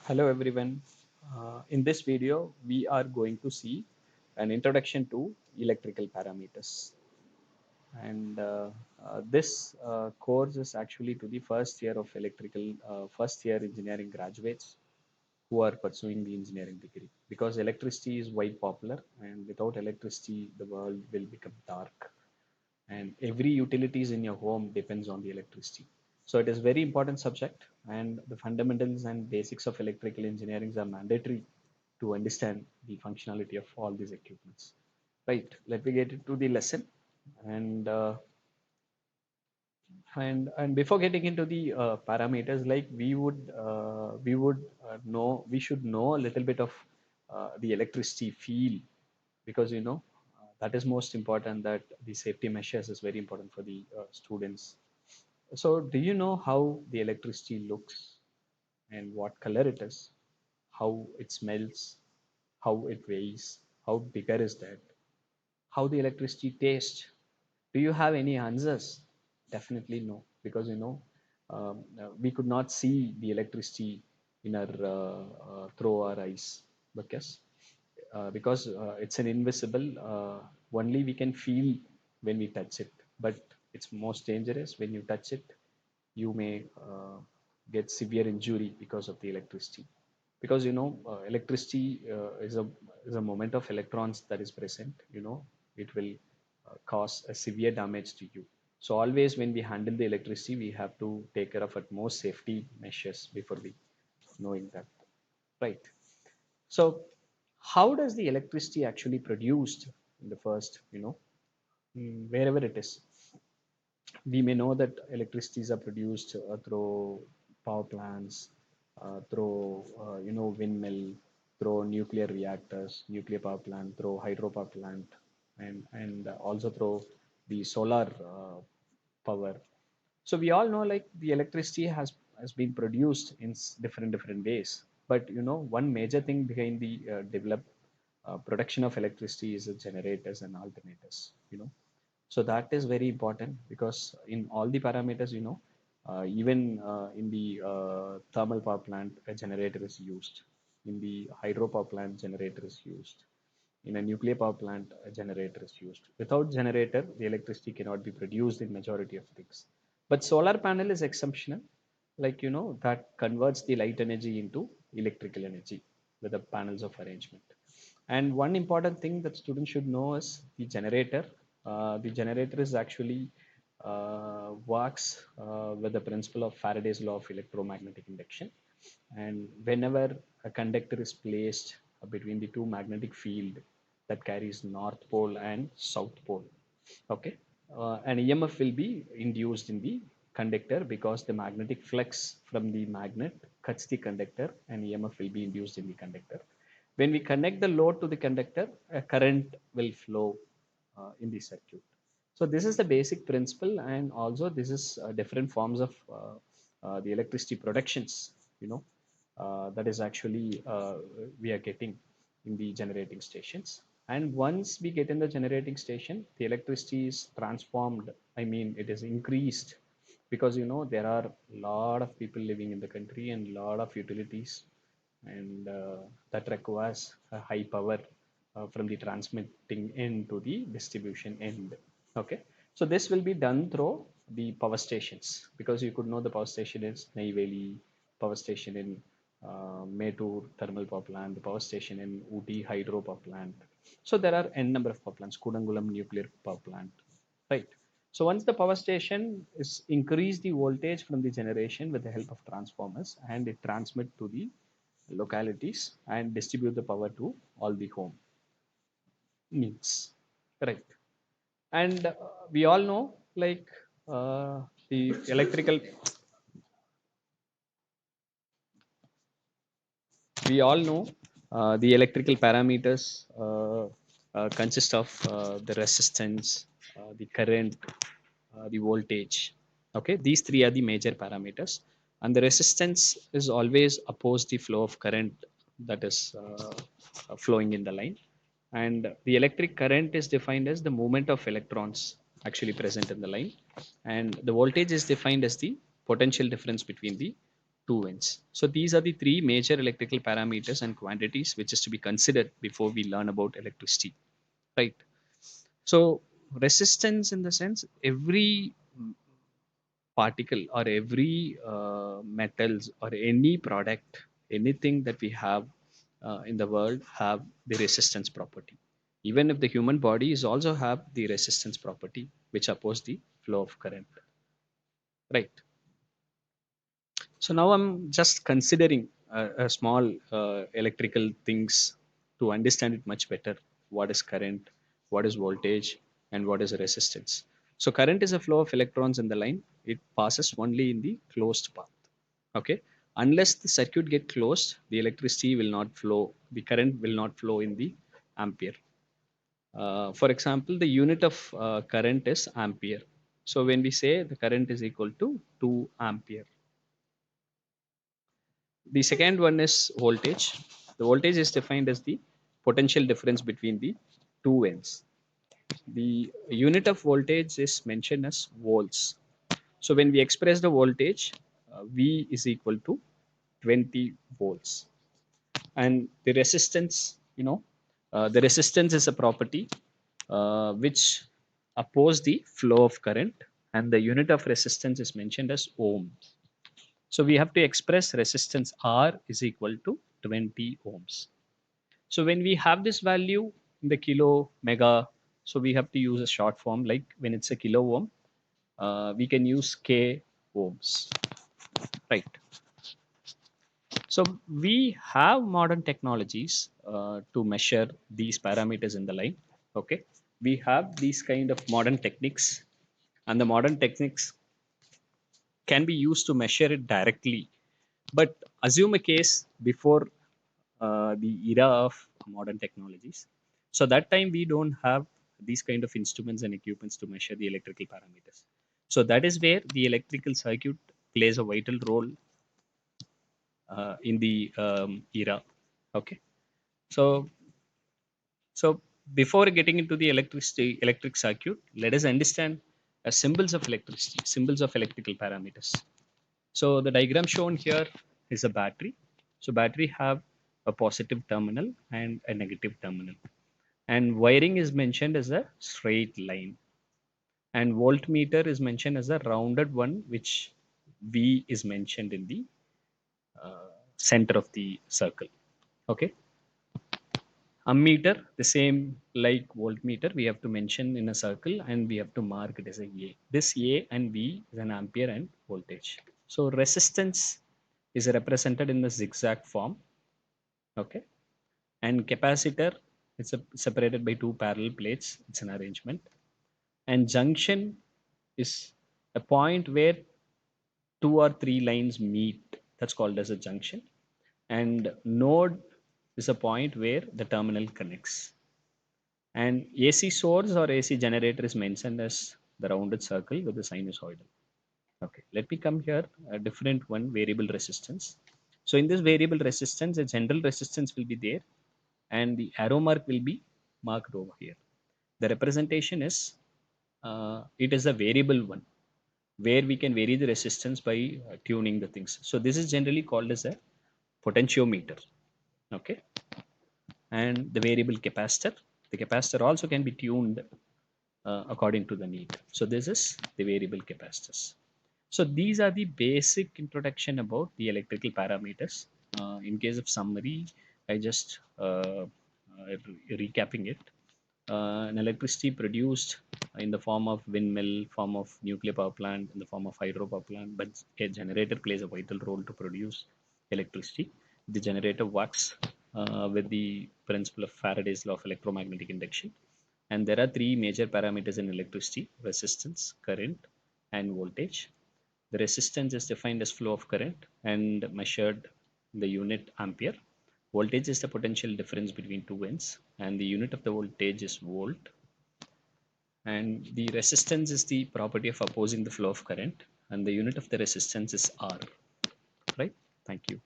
Hello everyone. In this video, we are going to see an introduction to electrical parameters. And this course is actually to the first year engineering graduates who are pursuing the engineering degree because electricity is quite popular, and without electricity, the world will become dark, and every utilities in your home depends on the electricity. So it is very important subject, and the fundamentals and basics of electrical engineering are mandatory to understand the functionality of all these equipments. Right, let me get into the lesson. And and and before getting into the parameters, like we should know a little bit of the electricity feel, because that is most important, that the safety measures is very important for the students. So do you know how the electricity looks and what color it is, how it smells, how it weighs, how bigger is that, how the electricity tastes? Do you have any answers? Definitely no, because we could not see the electricity in our through our eyes, because it's an invisible. Only we can feel when we touch it, but it's most dangerous when you touch it. You may get severe injury because of the electricity, because electricity is a moment of electrons that is present. It will cause a severe damage to you. So always when we handle the electricity, we have to take care of utmost safety measures before we knowing that, right? So how does the electricity actually produced in the first, wherever it is? We may know that electricities are produced through power plants, through windmill, through nuclear reactors, nuclear power plant, through hydropower plant, and also through the solar power. So we all know, like, the electricity has been produced in different ways. But one major thing behind the develop production of electricity is the generators and alternators. So that is very important, because in all the parameters, even in the thermal power plant, a generator is used. In the hydropower plant, generator is used. In a nuclear power plant, a generator is used. Without generator, the electricity cannot be produced in majority of things. But solar panel is exceptional, like that converts the light energy into electrical energy with the panels of arrangement. And one important thing that students should know is the generator. The generator is actually works with the principle of Faraday's law of electromagnetic induction. And whenever a conductor is placed between the two magnetic field that carries north pole and south pole, okay, an EMF will be induced in the conductor, because the magnetic flux from the magnet cuts the conductor, and EMF will be induced in the conductor. When we connect the load to the conductor, a current will flow in the circuit. So this is the basic principle, and also this is different forms of the electricity productions. That is actually we are getting in the generating stations. And once we get in the generating station, the electricity is transformed. I mean, it is increased, because there are a lot of people living in the country and lot of utilities, and that requires a high power from the transmitting end to the distribution end. Okay, so this will be done through the power stations, because you could know the power station is Neyveli power station in Metur thermal power plant, the power station in Uti hydro power plant. So there are n number of power plants, Kudangulam nuclear power plant, right? So once the power station is increase the voltage from the generation with the help of transformers, and it transmit to the localities and distribute the power to all the home needs, right? And we all know, like, the electrical we all know the electrical parameters consist of the resistance, the current, the voltage. Okay, these three are the major parameters, and the resistance is always oppose the flow of current that is flowing in the line. And the electric current is defined as the movement of electrons actually present in the line, and the voltage is defined as the potential difference between the 2 ends. So these are the three major electrical parameters and quantities which is to be considered before we learn about electricity, right? So resistance, in the sense, every particle or every metals or any product, anything that we have in the world have the resistance property. Even if the human body is also have the resistance property which oppose the flow of current, right? So now I'm just considering a small electrical things to understand it much better. What is current, what is voltage, and what is resistance? So current is a flow of electrons in the line. It passes only in the closed path. Okay. Unless the circuit get closed, the electricity will not flow. The current will not flow in the ampere. For example, the unit of current is ampere. So when we say the current is equal to 2 ampere. The second one is voltage. The voltage is defined as the potential difference between the two ends. The unit of voltage is mentioned as volts. So when we express the voltage, V is equal to 20 volts. And the resistance, the resistance is a property which oppose the flow of current, and the unit of resistance is mentioned as ohm. So we have to express resistance R is equal to 20 ohms. So when we have this value in the kilo mega, so we have to use a short form, like when it's a kilo ohm, we can use K ohms, right? So we have modern technologies to measure these parameters in the line. Okay, we have these kind of modern techniques, and the modern techniques can be used to measure it directly. But assume a case before the era of modern technologies. So that time we don't have these kind of instruments and equipments to measure the electrical parameters. So that is where the electrical circuit plays a vital role in the era. Okay. So so before getting into the electric circuit, let us understand symbols of electricity, symbols of electrical parameters. So the diagram shown here is a battery. So battery have a positive terminal and a negative terminal. And wiring is mentioned as a straight line. And voltmeter is mentioned as a rounded one, which V is mentioned in the center of the circle. Okay. Ammeter, the same like voltmeter, we have to mention in a circle and we have to mark it as a A. This A and B is an ampere and voltage. So resistance is represented in the zigzag form. Okay. And capacitor is separated by two parallel plates. It's an arrangement. And junction is a point where two or three lines meet. That's called as a junction. And node is a point where the terminal connects. And AC source or AC generator is mentioned as the rounded circle with the sinusoidal. Okay, let me come here, a different one, variable resistance. So in this variable resistance, a general resistance will be there and the arrow mark will be marked over here. The representation is, it is a variable one where we can vary the resistance by tuning the things. So this is generally called as a potentiometer. Okay, and the variable capacitor. The capacitor also can be tuned according to the need. So this is the variable capacitors. So these are the basic introduction about the electrical parameters. In case of summary, I just recapping it. An electricity produced in the form of windmill, form of nuclear power plant, in the form of hydropower plant, but a generator plays a vital role to produce electricity. The generator works with the principle of Faraday's law of electromagnetic induction. And there are three major parameters in electricity: resistance, current, and voltage. The resistance is defined as flow of current and measured in the unit ampere. Voltage is the potential difference between two ends, and the unit of the voltage is volt. And the resistance is the property of opposing the flow of current, and the unit of the resistance is R. Right? Thank you.